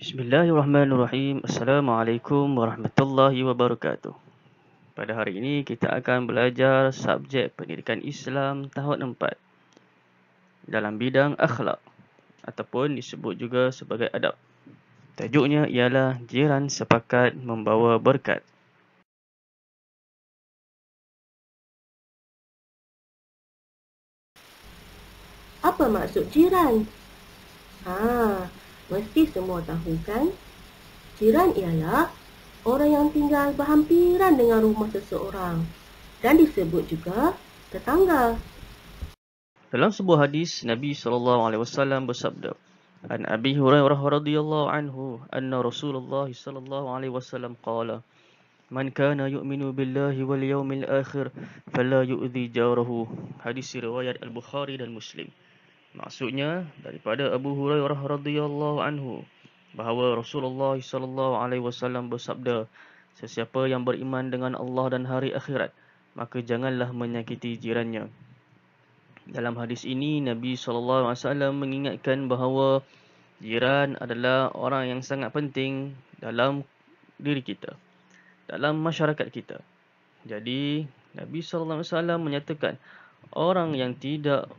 Bismillahirrahmanirrahim. Assalamualaikum warahmatullahi wabarakatuh. Pada hari ini kita akan belajar subjek pendidikan Islam tahun 4 dalam bidang akhlak ataupun disebut juga sebagai adab. Tajuknya ialah jiran sepakat membawa berkat. Apa maksud jiran? Mesti semua tahu kan? Jiran ialah orang yang tinggal berhampiran dengan rumah seseorang dan disebut juga tetangga. Dalam sebuah hadis, Nabi SAW bersabda, An Abi Hurairah radhiyallahu anhu, anna Rasulullah SAW qala, Man kana yu'minu billahi wal yawmil akhir fala yu'dhi jarahu. Hadis riwayat Al-Bukhari dan Muslim. Maksudnya daripada Abu Hurairah radhiyallahu anhu bahawa Rasulullah SAW bersabda, sesiapa yang beriman dengan Allah dan hari akhirat, maka janganlah menyakiti jirannya. Dalam hadis ini Nabi SAW mengingatkan bahawa jiran adalah orang yang sangat penting dalam diri kita, dalam masyarakat kita. Jadi Nabi SAW menyatakan orang yang tidak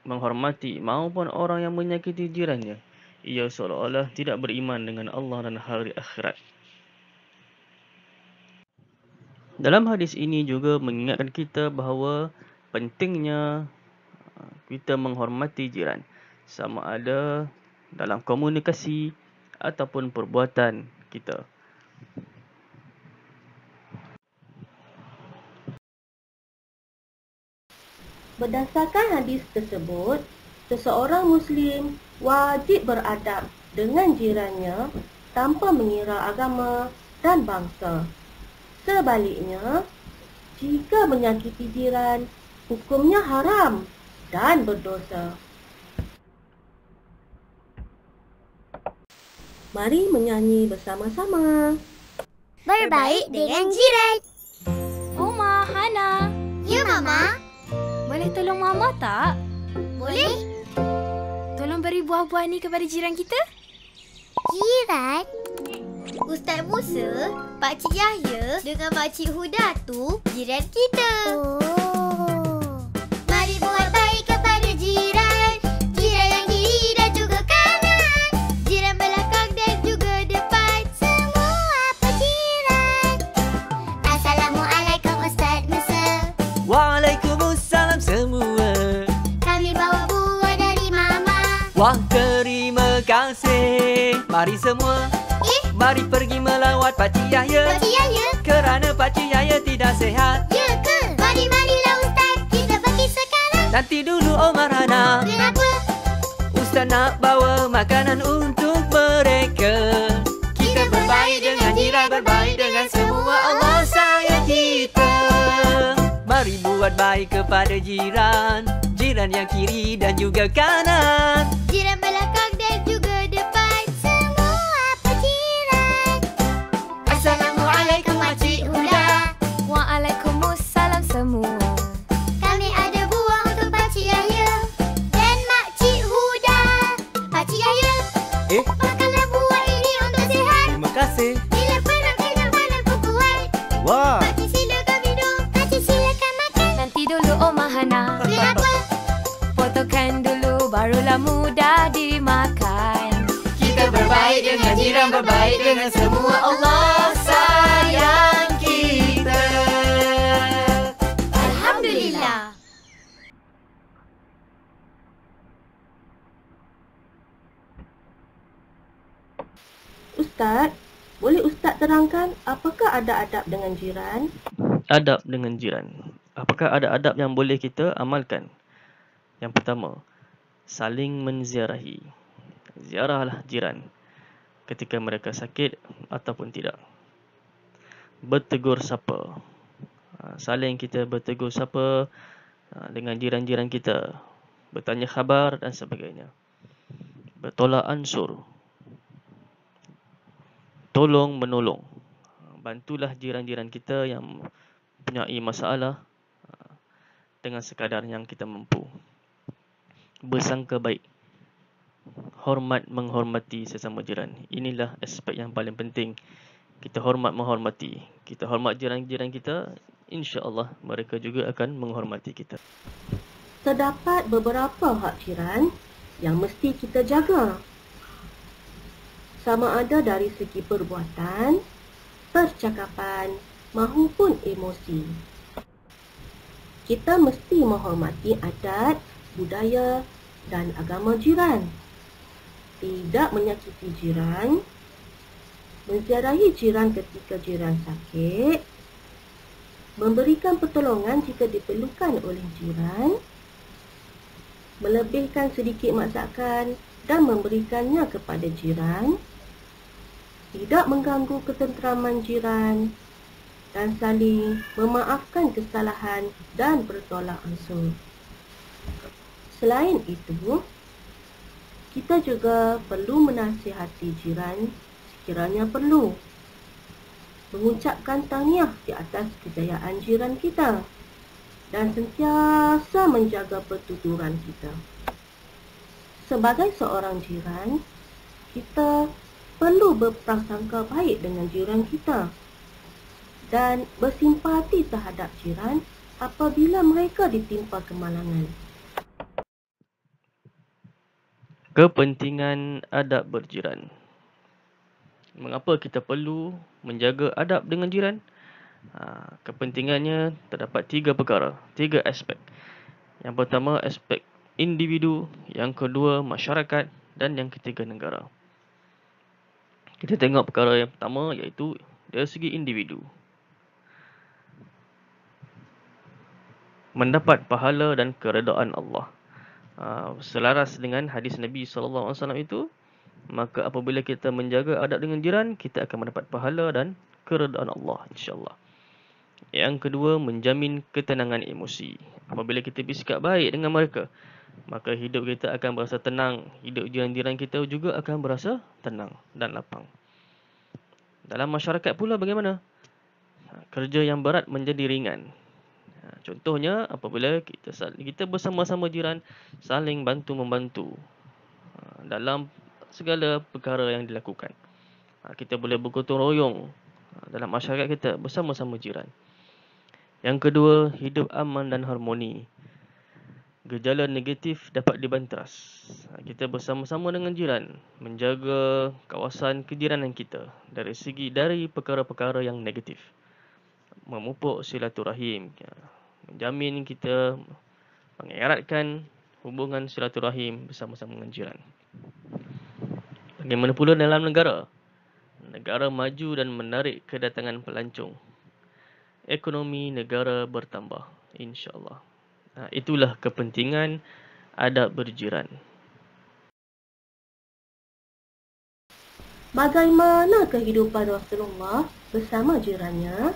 menghormati maupun orang yang menyakiti jirannya, ia seolah-olah tidak beriman dengan Allah dan hari akhirat. Dalam hadis ini juga mengingatkan kita bahawa pentingnya kita menghormati jiran, sama ada dalam komunikasi ataupun perbuatan kita. Berdasarkan hadis tersebut, seseorang Muslim wajib beradab dengan jirannya tanpa mengira agama dan bangsa. Sebaliknya, jika menyakiti jiran, hukumnya haram dan berdosa. Mari menyanyi bersama-sama. Berbaik dengan jiran. Oma, Hana. Ya, Mama. Boleh tolong Mama tak? Boleh? Tolong beri buah-buah ni kepada jiran kita. Jiran? Ustaz Musa, Pakcik Yahya dengan Pakcik Huda tu jiran kita. Mari buat baik kepada jiran. Jiran yang kiri dan juga kanan. Jiran belakang dan juga depan. Semua jiran. Assalamualaikum Ustaz Musa. Waalaikumsalam semua. Kami bawa buah dari Mama. Wah, terima kasih. Mari semua, mari pergi melawat Pakcik Yahya. Pakcik Yahya? Kerana Pakcik Yahya tidak sehat. Ya ke? Mari-marilah Ustaz, kita pergi sekarang. Nanti dulu Omar Hana. Kenapa? Ustaz nak bawa makanan untuk mereka. Kita berbaik dengan jiran, berbaik dengan semua. Allah sayang kita. Mari buat baik kepada jiran. Jiran yang kiri dan juga kanan. Jiran belakang dan juga depan. Semua jiran. Assalamualaikum Makcik Huda. Waalaikumsalam semua. Kami ada buah untuk Pakcik Yahya dan Makcik Huda. Pakcik Yahya, makanlah buah ini untuk sihat. Terima kasih. Bila perut kenyang badanku kuat. Wah. Pakcik silakan minum, Pakcik silakan makan. Nanti dulu Oma Hana. Kenapa? Potongkan dulu barulah mudah dimakan. Kita berbaik dengan jiran, berbaik dengan semua. Allah sayang kita. Alhamdulillah. Ustaz, boleh Ustaz terangkan apakah ada adab dengan jiran? Adab dengan jiran. Apakah ada adab yang boleh kita amalkan? Yang pertama, saling menziarahi. Ziarahlah jiran ketika mereka sakit ataupun tidak. Bertegur sapa. Saling kita bertegur sapa dengan jiran-jiran kita. Bertanya khabar dan sebagainya. Bertolak ansur. Tolong menolong. Bantulah jiran-jiran kita yang mempunyai masalah dengan sekadar yang kita mampu. Bersangka baik. menghormati sesama jiran. Inilah aspek yang paling penting. Kita hormat menghormati. Kita hormat jiran-jiran kita, insya-Allah mereka juga akan menghormati kita. Terdapat beberapa hak jiran yang mesti kita jaga. Sama ada dari segi perbuatan, percakapan maupun emosi. Kita mesti menghormati adat, budaya dan agama jiran. Tidak menyakiti jiran, menziarahi jiran ketika jiran sakit, memberikan pertolongan jika diperlukan oleh jiran, melebihkan sedikit masakan dan memberikannya kepada jiran, tidak mengganggu ketenteraman jiran, dan saling memaafkan kesalahan dan bertolak ansur. Selain itu, kita juga perlu menasihati jiran sekiranya perlu, mengucapkan tahniah di atas kejayaan jiran kita dan sentiasa menjaga pertuturan kita. Sebagai seorang jiran, kita perlu berprasangka baik dengan jiran kita dan bersimpati terhadap jiran apabila mereka ditimpa kemalangan. Kepentingan adab berjiran. Mengapa kita perlu menjaga adab dengan jiran? Kepentingannya terdapat 3 perkara, 3 aspek. Yang pertama aspek individu, yang kedua masyarakat dan yang ketiga negara. Kita tengok perkara yang pertama iaitu dari segi individu. Mendapat pahala dan keredaan Allah. Selaras dengan hadis Nabi SAW itu, maka apabila kita menjaga adab dengan jiran, kita akan mendapat pahala dan keredaan Allah, insya-Allah. Yang kedua, menjamin ketenangan emosi. Apabila kita bersikap baik dengan mereka, maka hidup kita akan berasa tenang. Hidup jiran-jiran kita juga akan berasa tenang dan lapang. Dalam masyarakat pula bagaimana? Kerja yang berat menjadi ringan. Contohnya, apabila kita bersama-sama jiran, saling bantu-membantu dalam segala perkara yang dilakukan. Kita boleh bergotong royong dalam masyarakat kita bersama-sama jiran. Yang kedua, hidup aman dan harmoni. Gejala negatif dapat dibanteras. Kita bersama-sama dengan jiran menjaga kawasan kejiranan kita dari perkara-perkara yang negatif. Memupuk silaturahim, menjamin kita mengeratkan hubungan silaturahim bersama-sama dengan jiran. Bagaimana pula dalam negara? Negara maju dan menarik kedatangan pelancong. Ekonomi negara bertambah, insya-Allah. Itulah kepentingan adab berjiran. Bagaimana kehidupan Rasulullah bersama jirannya?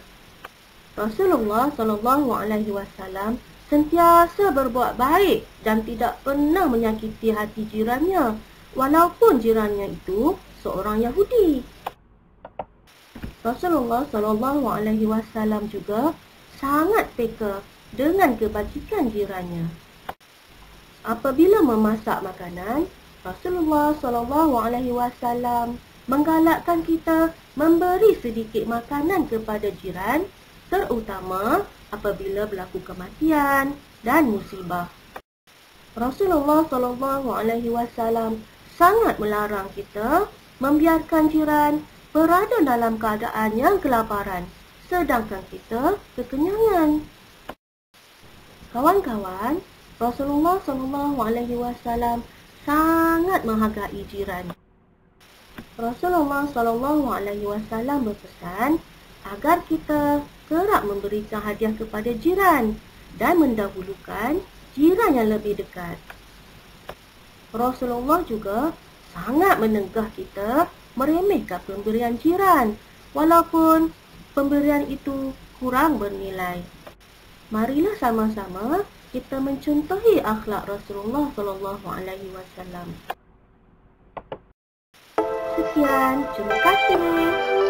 Rasulullah SAW sentiasa berbuat baik dan tidak pernah menyakiti hati jirannya, walaupun jirannya itu seorang Yahudi. Rasulullah SAW juga sangat peka dengan kebajikan jirannya. Apabila memasak makanan, Rasulullah SAW menggalakkan kita memberi sedikit makanan kepada jiran, terutama apabila berlaku kematian dan musibah. Rasulullah SAW sangat melarang kita membiarkan jiran berada dalam keadaan yang kelaparan, sedangkan kita kekenyangan. Kawan-kawan, Rasulullah SAW sangat menghargai jiran. Rasulullah SAW berpesan agar kita kerap memberikan hadiah kepada jiran dan mendahulukan jiran yang lebih dekat. Rasulullah juga sangat menegah kita meremehkan pemberian jiran, walaupun pemberian itu kurang bernilai. Marilah sama-sama kita mencontohi akhlak Rasulullah SAW. Sekian, terima kasih.